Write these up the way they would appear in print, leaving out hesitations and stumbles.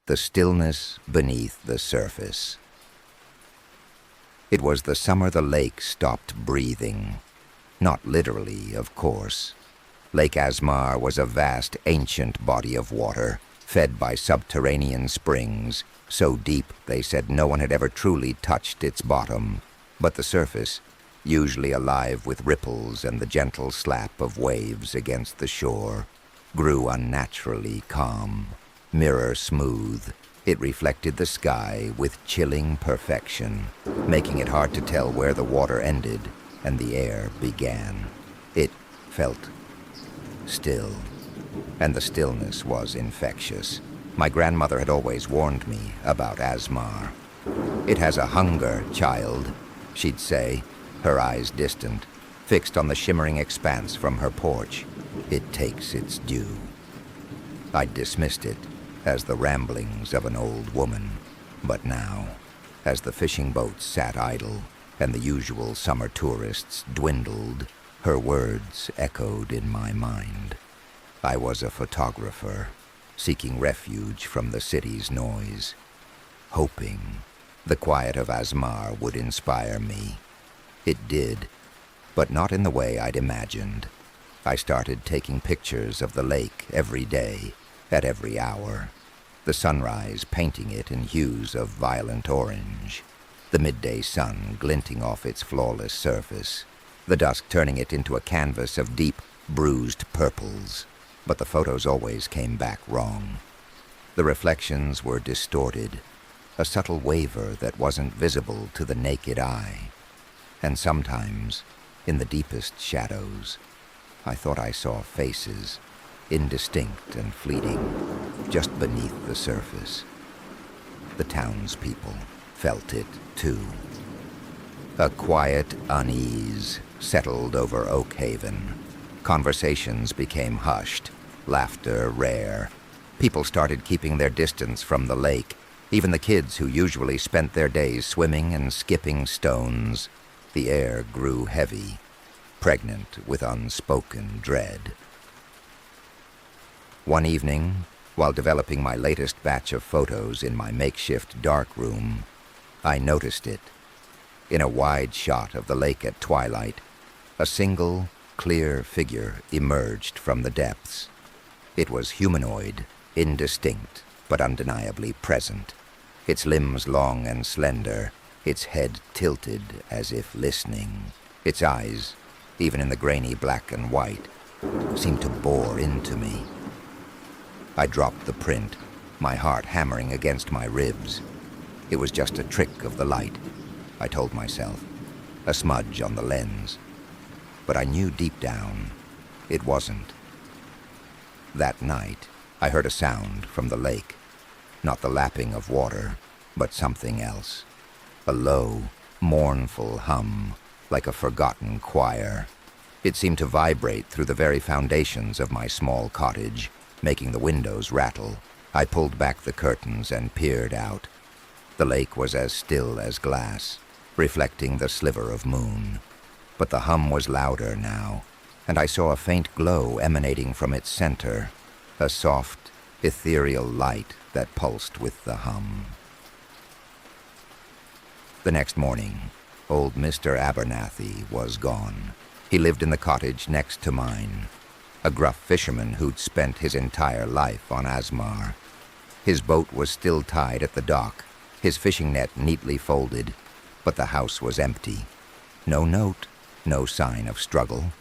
The stillness beneath the surface. It was the summer the lake stopped breathing. Not literally, of course. Lake Asmar was a vast, ancient body of water, fed by subterranean springs, so deep they said no one had ever truly touched its bottom. But the surface, usually alive with ripples and the gentle slap of waves against the shore, grew unnaturally calm. Mirror smooth, it reflected the sky with chilling perfection, making it hard to tell where the water ended and the air began. It felt still, and the stillness was infectious. My grandmother had always warned me about Asmar. "It has a hunger, child," she'd say, her eyes distant, fixed on the shimmering expanse from her porch. "It takes its due." I'd dismissed it as the ramblings of an old woman, but now, as the fishing boats sat idle and the usual summer tourists dwindled, her words echoed in my mind. I was a photographer, seeking refuge from the city's noise, hoping the quiet of Asmar would inspire me. It did, but not in the way I'd imagined. I started taking pictures of the lake every day, at every hour. The sunrise painting it in hues of violent orange, the midday sun glinting off its flawless surface, the dusk turning it into a canvas of deep, bruised purples. But the photos always came back wrong. The reflections were distorted, a subtle waver that wasn't visible to the naked eye. And sometimes, in the deepest shadows, I thought I saw faces, indistinct and fleeting, just beneath the surface. The townspeople felt it, too. A quiet unease settled over Oak Haven. Conversations became hushed, laughter rare. People started keeping their distance from the lake, even the kids who usually spent their days swimming and skipping stones. The air grew heavy, pregnant with unspoken dread. One evening, while developing my latest batch of photos in my makeshift dark room, I noticed it. In a wide shot of the lake at twilight, a single, clear figure emerged from the depths. It was humanoid, indistinct, but undeniably present. Its limbs long and slender, its head tilted as if listening. Its eyes, even in the grainy black and white, seemed to bore into me. I dropped the print, my heart hammering against my ribs. It was just a trick of the light, I told myself, a smudge on the lens. But I knew deep down it wasn't. That night, I heard a sound from the lake, not the lapping of water, but something else. A low, mournful hum, like a forgotten choir. It seemed to vibrate through the very foundations of my small cottage, making the windows rattle. I pulled back the curtains and peered out. The lake was as still as glass, reflecting the sliver of moon. But the hum was louder now, and I saw a faint glow emanating from its center, a soft, ethereal light that pulsed with the hum. The next morning, old Mr. Abernathy was gone. He lived in the cottage next to mine, a gruff fisherman who'd spent his entire life on Asmar. His boat was still tied at the dock, his fishing net neatly folded, but the house was empty. No note, no sign of struggle,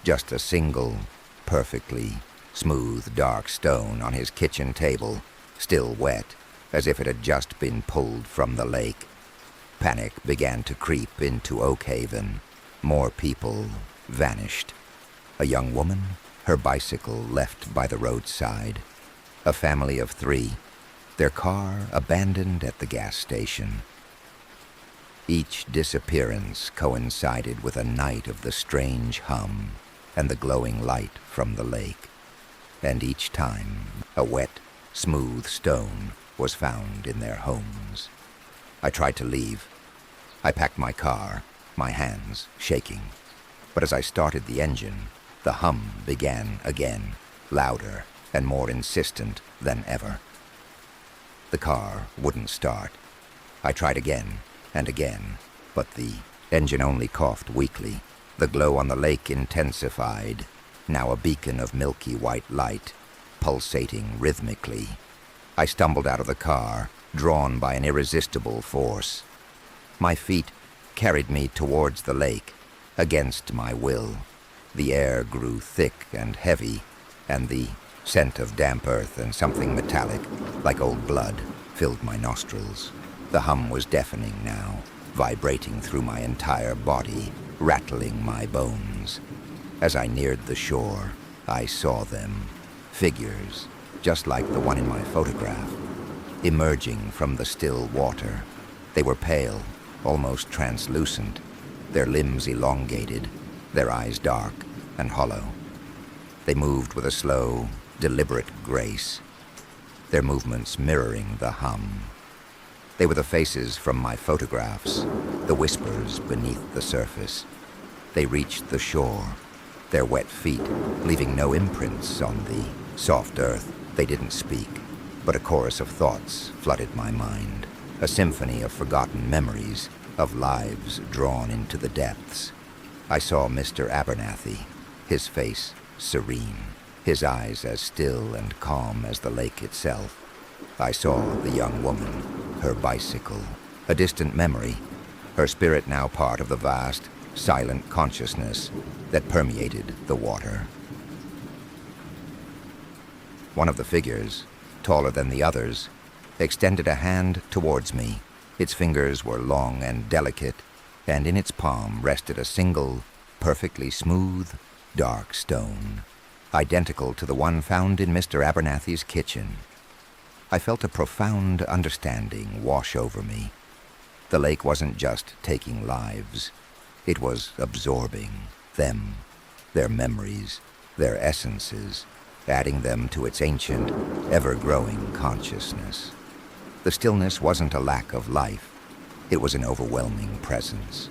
just a single, perfectly smooth, dark stone on his kitchen table, still wet, as if it had just been pulled from the lake. Panic began to creep into Oak Haven. More people vanished. A young woman, her bicycle left by the roadside. A family of 3, their car abandoned at the gas station. Each disappearance coincided with a night of the strange hum and the glowing light from the lake. And each time, a wet, smooth stone was found in their homes. I tried to leave. I packed my car, my hands shaking. But as I started the engine, the hum began again, louder and more insistent than ever. The car wouldn't start. I tried again and again, but the engine only coughed weakly. The glow on the lake intensified, now a beacon of milky white light, pulsating rhythmically. I stumbled out of the car, drawn by an irresistible force. My feet carried me towards the lake, against my will. The air grew thick and heavy, and the scent of damp earth and something metallic, like old blood, filled my nostrils. The hum was deafening now, vibrating through my entire body, rattling my bones. As I neared the shore, I saw them, figures, just like the one in my photograph, emerging from the still water. They were pale, almost translucent, their limbs elongated, their eyes dark and hollow. They moved with a slow, deliberate grace, their movements mirroring the hum. They were the faces from my photographs, the whispers beneath the surface. They reached the shore, their wet feet leaving no imprints on the soft earth. They didn't speak, but a chorus of thoughts flooded my mind, a symphony of forgotten memories, of lives drawn into the depths. I saw Mr. Abernathy, his face serene, his eyes as still and calm as the lake itself. I saw the young woman, her bicycle, a distant memory, her spirit now part of the vast, silent consciousness that permeated the water. One of the figures, taller than the others, extended a hand towards me. Its fingers were long and delicate, and in its palm rested a single, perfectly smooth, dark stone, identical to the one found in Mr. Abernathy's kitchen. I felt a profound understanding wash over me. The lake wasn't just taking lives. It was absorbing them, their memories, their essences, adding them to its ancient, ever-growing consciousness. The stillness wasn't a lack of life. It was an overwhelming presence,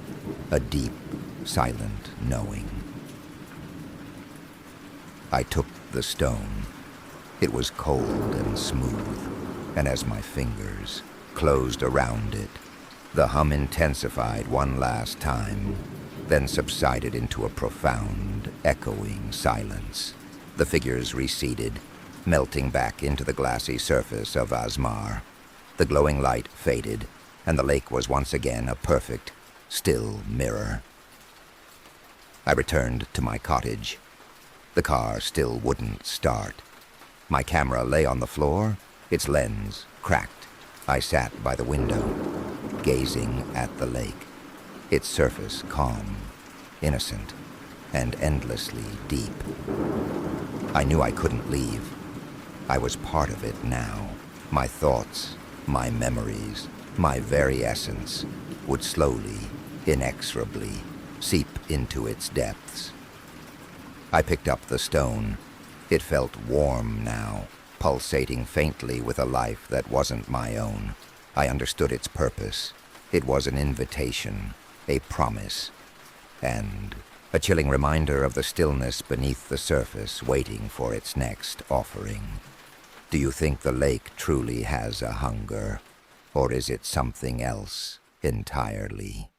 a deep, silent knowing. I took the stone. It was cold and smooth, and as my fingers closed around it, the hum intensified one last time, then subsided into a profound, echoing silence. The figures receded, melting back into the glassy surface of Asmar. The glowing light faded, and the lake was once again a perfect, still mirror. I returned to my cottage. The car still wouldn't start. My camera lay on the floor, its lens cracked. I sat by the window, gazing at the lake, its surface calm, innocent, and endlessly deep. I knew I couldn't leave. I was part of it now. My thoughts, my memories, my very essence would slowly, inexorably seep into its depths. I picked up the stone. It felt warm now, pulsating faintly with a life that wasn't my own. I understood its purpose. It was an invitation, a promise, and a chilling reminder of the stillness beneath the surface waiting for its next offering. Do you think the lake truly has a hunger, or is it something else entirely?